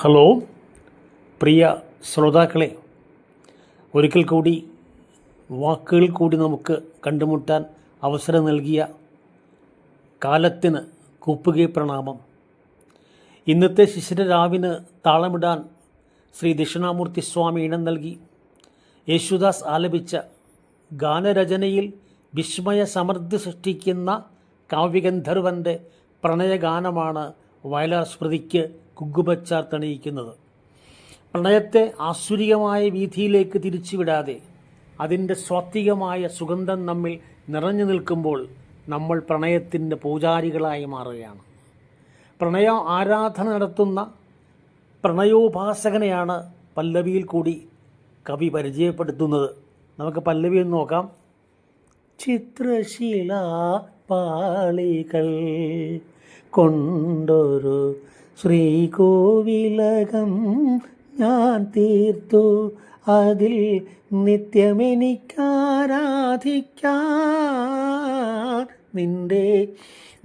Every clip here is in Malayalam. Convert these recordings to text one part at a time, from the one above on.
ഹലോ പ്രിയ ശ്രോതാക്കളെ, ഒരിക്കൽ കൂടി വാക്കുകൾ കൂടി നമുക്ക് കണ്ടുമുട്ടാൻ അവസരം നൽകിയ കാലത്തിന് കൂപ്പുകൈ പ്രണാമം. ഇന്നത്തെ ശിശിരരാവിന് താളമിടാൻ ശ്രീ ദക്ഷിണാമൂർത്തി സ്വാമി ഇണം നൽകി യേശുദാസ് ആലപിച്ച ഗാനരചനയിൽ വിസ്മയ സമൃദ്ധി സൃഷ്ടിക്കുന്ന കാവ്യഗന്ധർവൻ്റെ പ്രണയഗാനമാണ് വയലാർ സ്മൃതിക്ക് കുങ്കുമച്ചാർത്തണിയിക്കുന്നത്. പ്രണയത്തെ ആസുരികമായ വീഥിയിലേക്ക് തിരിച്ചുവിടാതെ അതിൻ്റെ സ്വാത്വികമായ സുഗന്ധം നമ്മിൽ നിറഞ്ഞു നിൽക്കുമ്പോൾ നമ്മൾ പ്രണയത്തിൻ്റെ പൂജാരികളായി മാറുകയാണ്. പ്രണയ ആരാധന നടത്തുന്ന പ്രണയോപാസകനെയാണ് പല്ലവിയിൽ കൂടി കവി പരിചയപ്പെടുത്തുന്നത്. നമുക്ക് പല്ലവി ഒന്ന് നോക്കാം. ചിത്രശില പാളികൾ കൊണ്ടൊരു ശ്രീകോവിലകം ഞാൻ തീർത്തു, അതിൽ നിത്യമെനിക്കാരാധിക്കാൻ നിന്റെ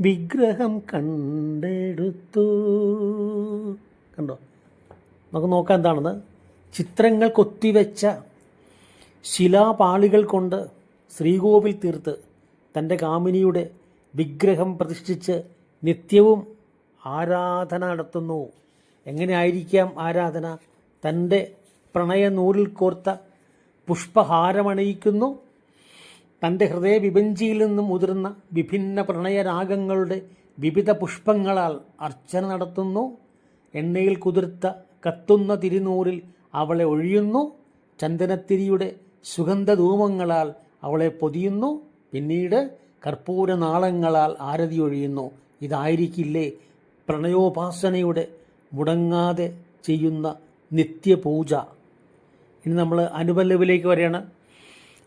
വിഗ്രഹം കണ്ടെടുത്തു. കണ്ടോ? നമുക്ക് നോക്കാം എന്താണെന്ന്. ചിത്രങ്ങൾ കൊത്തിവെച്ച ശിലാപാളികൾ കൊണ്ട് ശ്രീകോവിൽ തീർത്ത് തൻ്റെ കാമിനിയുടെ വിഗ്രഹം പ്രതിഷ്ഠിച്ച് നിത്യവും ആരാധന നടത്തുന്നു. എങ്ങനെയായിരിക്കാം ആരാധന? തൻ്റെ പ്രണയനൂലിൽ കോർത്ത പുഷ്പഹാരമണിയിക്കുന്നു. തൻ്റെ ഹൃദയവിഭഞ്ചിയിൽ നിന്നും ഉതിർന്ന വിഭിന്ന പ്രണയരാഗങ്ങളുടെ വിവിധ പുഷ്പങ്ങളാൽ അർച്ചന നടത്തുന്നു. എണ്ണയിൽ കുതിർത്ത കത്തുന്ന തിരുനൂറിൽ അവളെ ഒഴിയുന്നു. ചന്ദനത്തിരിയുടെ സുഗന്ധധൂമങ്ങളാൽ അവളെ പൊതിയുന്നു. പിന്നീട് കർപ്പൂരനാളങ്ങളാൽ ആരതി ഒഴിയുന്നു. ഇതായിരിക്കില്ലേ പ്രണയോപാസനയുടെ മുടങ്ങാതെ ചെയ്യുന്ന നിത്യപൂജ. ഇനി നമ്മൾ അനുപല്ലവിലേക്ക് വരികയാണ്.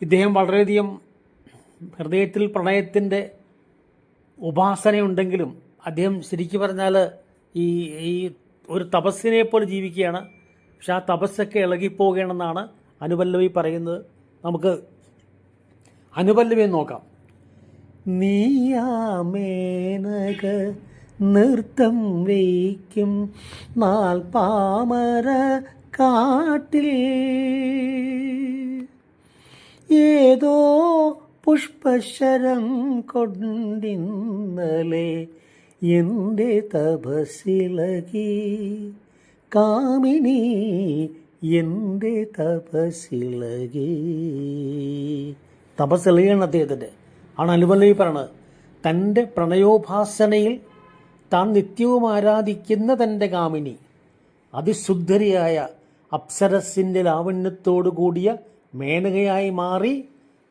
ഇദ്ദേഹം വളരെയധികം ഹൃദയത്തിൽ പ്രണയത്തിൻ്റെ ഉപാസനയുണ്ടെങ്കിലും അദ്ദേഹം ശരിക്കും പറഞ്ഞാൽ ഈ ഒരു തപസ്സിനെ പോലെ ജീവിക്കുകയാണ്. പക്ഷെ ആ തപസ്സൊക്കെ ഇളകിപ്പോവുകയാണെന്നാണ് അനുപല്ലവി പറയുന്നത്. നമുക്ക് അനുപല്ലവി നോക്കാം. നീയാമേനക നൃത്തം വയ്ക്കും നാൽപ്പാമര കാട്ടിൽ, ഏതോ പുഷ്പശരം കൊണ്ടിന്നലെ എൻ്റെ തപസ്സിളകി കാമിനി, എൻ്റെ തപസ്സിളകി. തപസ്സിളകയാണ് അദ്ദേഹത്തിൻ്റെ. ആണ് അനുപല്ലവി പറയണത്. തൻ്റെ പ്രണയോപാസനയിൽ താൻ നിത്യവും ആരാധിക്കുന്ന തൻ്റെ കാമിനി അതിശുദ്ധരിയായ അപ്സരസിൻ്റെ ലാവണ്യത്തോടു കൂടിയ മേനകയായി മാറി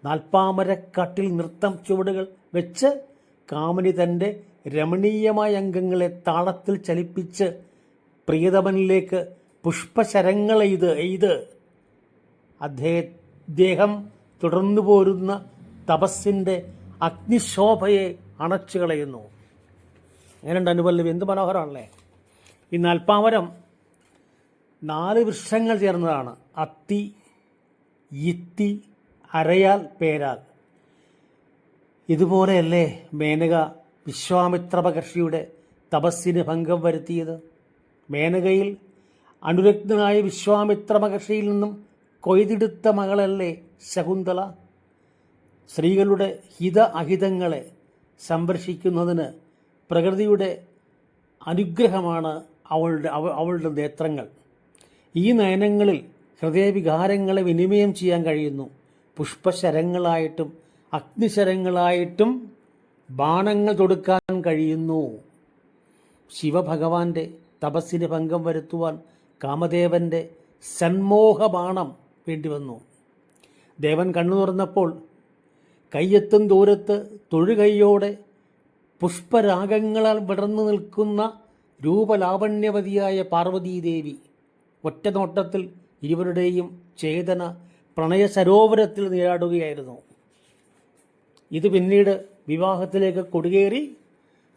നാൽപ്പാമരക്കാട്ടിൽ നൃത്തം ചുവടുകൾ വെച്ച് കാമിനി തൻ്റെ രമണീയമായ അംഗങ്ങളെ താളത്തിൽ ചലിപ്പിച്ച് പ്രിയതമനിലേക്ക് പുഷ്പശരങ്ങളെയ്ത് അദ്ദേഹം തുടർന്നു പോരുന്ന തപസ്സിൻ്റെ അഗ്നിശോഭയെ അണച്ചു കളയുന്നു. അങ്ങനെയുണ്ട് അനുപല്ലവി. എന്ത് മനോഹരമാണല്ലേ! ഈ നാൽപ്പാമരം 4 വൃക്ഷങ്ങൾ ചേർന്നതാണ്. അത്തി, ഇത്തി, അരയാൽ, പേരാൽ. ഇതുപോലെയല്ലേ മേനക വിശ്വാമിത്ര മഹർഷിയുടെ തപസ്സിന് ഭംഗം വരുത്തിയത്? മേനകയിൽ അനുരക്തനായ വിശ്വാമിത്ര മഹർഷിയിൽ നിന്നും കൊയ്തെടുത്ത മകളല്ലേ ശകുന്തള? സ്ത്രീകളുടെ ഹിത അഹിതങ്ങളെ സംരക്ഷിക്കുന്നതിന് പ്രകൃതിയുടെ അനുഗ്രഹമാണ് അവളുടെ നേത്രങ്ങൾ. ഈ നയനങ്ങളിൽ ഹൃദയവികാരങ്ങളെ വിനിമയം ചെയ്യാൻ കഴിയുന്നു. പുഷ്പശരങ്ങളായിട്ടും അഗ്നിശരങ്ങളായിട്ടും ബാണങ്ങൾ തൊടുക്കാൻ കഴിയുന്നു. ശിവഭഗവാന്റെ തപസ്സിന് ഭംഗം വരുത്തുവാൻ കാമദേവൻ്റെ സന്മോഹബാണം വേണ്ടിവന്നു. ദേവൻ കണ്ണു തുറന്നപ്പോൾ കയ്യെത്തും ദൂരത്ത് തൊഴുകൈയോടെ പുഷ്പരാഗങ്ങളാൽ വിടർന്നു നിൽക്കുന്ന രൂപലാവണ്യവതിയായ പാർവതീദേവി ഒറ്റ നോട്ടത്തിൽ ഇരുവരുടെയും ചേതന പ്രണയ സരോവരത്തിൽ നീരാടുകയായിരുന്നു. ഇത് പിന്നീട് വിവാഹത്തിലേക്ക് കൊടികേറി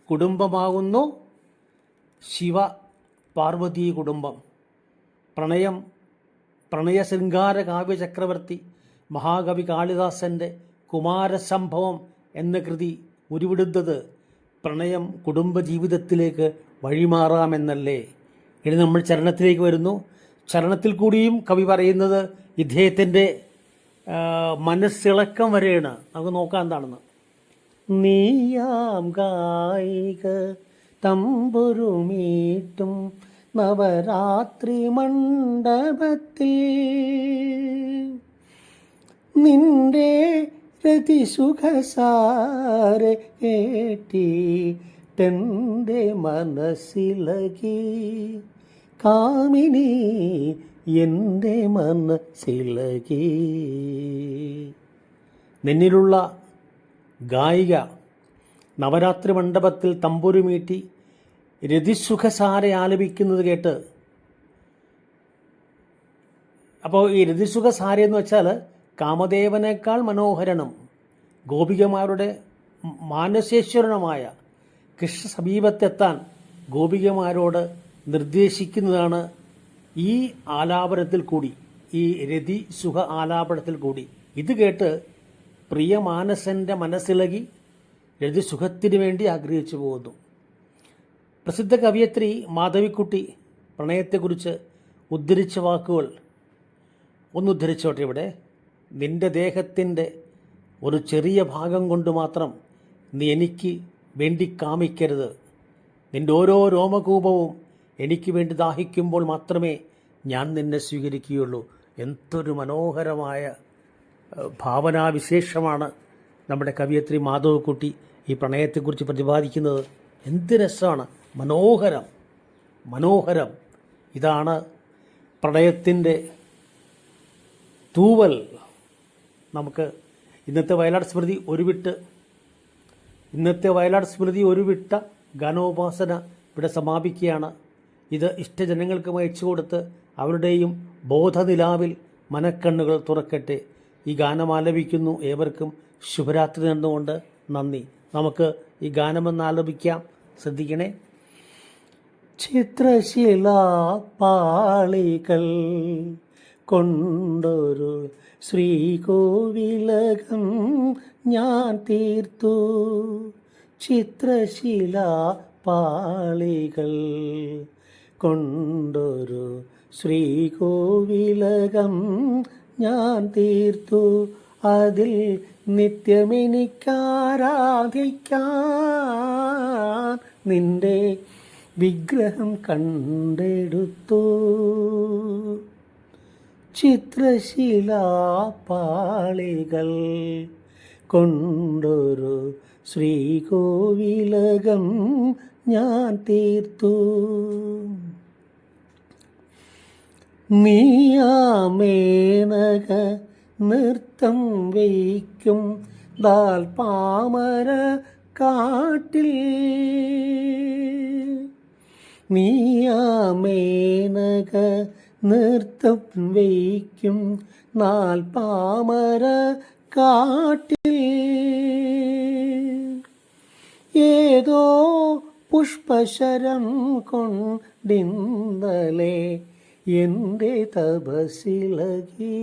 കുടുംബമാകുന്നു ശിവ പാർവതീ കുടുംബം. പ്രണയ ശൃംഗാര കാവ്യ ചക്രവർത്തി മഹാകവി കാളിദാസൻ്റെ കുമാരസംഭവം എന്ന കൃതി ഉരുവിടുന്നത് പ്രണയം കുടുംബജീവിതത്തിലേക്ക് വഴിമാറാമെന്നല്ലേ? ഇനി നമ്മൾ ചരണത്തിലേക്ക് വരുന്നു. ചരണത്തിൽ കൂടിയും കവി പറയുന്നത് ഇദ്ദേഹത്തിൻ്റെ മനസ്സിളക്കം വരെയാണ്. നമുക്ക് നോക്കാം എന്താണെന്ന്. നീയാം ഗായിക തമ്പുരുമീട്ടും നവരാത്രി മണ്ഡപത്തിൽ നിന്റെ രതിസുഖസാരെ കേട്ടിട്ടെൻ്റെ മനസ്സിലകി കാമിനി എൻ്റെ മനസ്സിലകി. നിന്നിലുള്ള ഗായിക നവരാത്രി മണ്ഡപത്തിൽ തമ്പുരുമീട്ടി രതിസുഖസാരെ ആലപിക്കുന്നത് കേട്ട്, അപ്പോൾ ഈ രതിസുഖസാര എന്ന് വെച്ചാൽ കാമദേവനേക്കാൾ മനോഹരനും ഗോപികമാരുടെ മാനസേശ്വരനുമായ കൃഷ്ണ സമീപത്തെത്താൻ ഗോപികമാരോട് നിർദ്ദേശിക്കുന്നതാണ് ഈ ആലാപനത്തിൽ കൂടി, ഈ രതിസുഖ ആലാപനത്തിൽ കൂടി. ഇത് കേട്ട് പ്രിയമാനസൻ്റെ മനസ്സിളകി രതിസുഖത്തിന് വേണ്ടി ആഗ്രഹിച്ചു പോകുന്നു. പ്രസിദ്ധ കവയത്രി മാധവിക്കുട്ടി പ്രണയത്തെക്കുറിച്ച് ഉദ്ധരിച്ച വാക്കുകൾ ഒന്നുദ്ധരിച്ചോട്ടെ ഇവിടെ. നിന്റെ ദേഹത്തിൻ്റെ ഒരു ചെറിയ ഭാഗം കൊണ്ട് മാത്രം നീ എനിക്ക് വേണ്ടി കാമിക്കരുത്. നിന്റെ ഓരോ രോമകൂപവും എനിക്ക് വേണ്ടി ദാഹിക്കുമ്പോൾ മാത്രമേ ഞാൻ നിന്നെ സ്വീകരിക്കുകയുള്ളൂ. എന്തൊരു മനോഹരമായ ഭാവനാവിശേഷമാണ് നമ്മുടെ കവയത്രി മാധവക്കുട്ടി ഈ പ്രണയത്തെക്കുറിച്ച് പ്രതിപാദിക്കുന്നത്. എന്ത് രസമാണ്! മനോഹരം, മനോഹരം. ഇതാണ് പ്രണയത്തിൻ്റെ തൂവൽ. നമുക്ക് ഇന്നത്തെ വയലാർ സ്മൃതി ഒരുവിട്ട ഗാനോപാസന ഇവിടെ സമാപിക്കുകയാണ്. ഇത് ഇഷ്ടജനങ്ങൾക്ക് അയച്ചു കൊടുത്ത് അവരുടെയും ബോധനിലാവിൽ മനക്കണ്ണുകൾ തുറക്കട്ടെ. ഈ ഗാനം ആലപിക്കുന്നു. ഏവർക്കും ശുഭരാത്രി നേർന്നുകൊണ്ട് നന്ദി. നമുക്ക് ഈ ഗാനമെന്ന് ആലപിക്കാം. ശ്രദ്ധിക്കണേ. ചിത്രശിലാപാളികൾ കൊണ്ടൊരു ശ്രീകോവിലകം ഞാൻ തീർത്തു. ചിത്രശിലാപാളികൾ കൊണ്ടൊരു ശ്രീകോവിലകം ഞാൻ തീർത്തു. അതിൽ നിത്യമെനിക്കാരാധിക്കാൻ നിന്റെ വിഗ്രഹം കണ്ടെടുത്തു. ചിത്രശിലാപാളികൾ കൊണ്ടൊരു ശ്രീകോവിലകം ഞാൻ തീർത്തു. നീയാമേനക നൃത്തം വയ്ക്കും പാമര കാട്ടിൽ. നീയാമേനക നൃത്തം വയ്ക്കും പാമര കാട്ടിൽ. ഏതോ പുഷ്പശരം കൊണ്ടിന്നലെ എൻ്റെ തപസ്സിലകി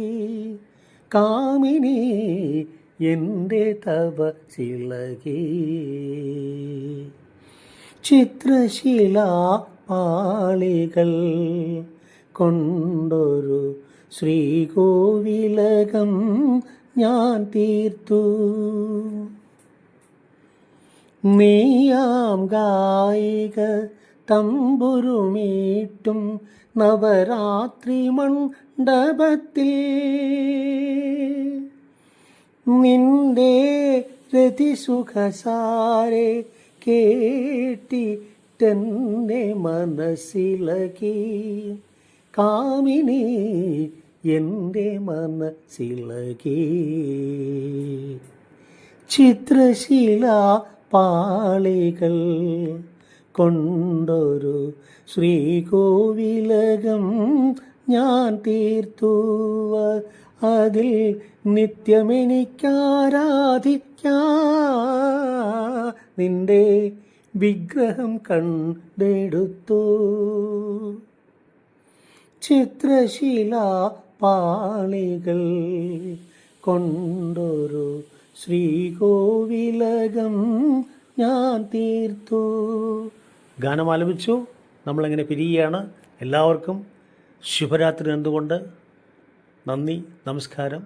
കാമിനി എൻ്റെ തപസ്സിലകി. ചിത്രശിലാപാളികൾ കൊണ്ടൊരു ശ്രീകോവിലകം ഞാൻ തീർത്തു. നീയാം ഗായിക തമ്പുരുമീട്ടും നവരാത്രി മണ്ഡപത്തിൽ നിന്റെ രതിസുഖസാരെ കേട്ടിട്ടെൻ്റെ മനസ്സിലകി കാമിനി എൻ്റെ മനസ്സിലകി. ചിത്രശിലാപാളികൾ കൊണ്ടൊരു ശ്രീകോവിലകം ഞാൻ തീർത്തു. അതിൽ നിത്യമെനിക്കാരാധിക്കാൻ നിന്റെ വിഗ്രഹം കണ്ടെടുത്തു. ചിത്രശിലാപാളികൾ കൊണ്ടൊരു ശ്രീകോവിലകം ഞാൻ തീർത്തു. ഗാനം ആലപിച്ചു. നമ്മളെങ്ങനെ പിരിയുകയാണ്. എല്ലാവർക്കും ശുഭരാത്രി എന്തുകൊണ്ട് നന്ദി, നമസ്കാരം.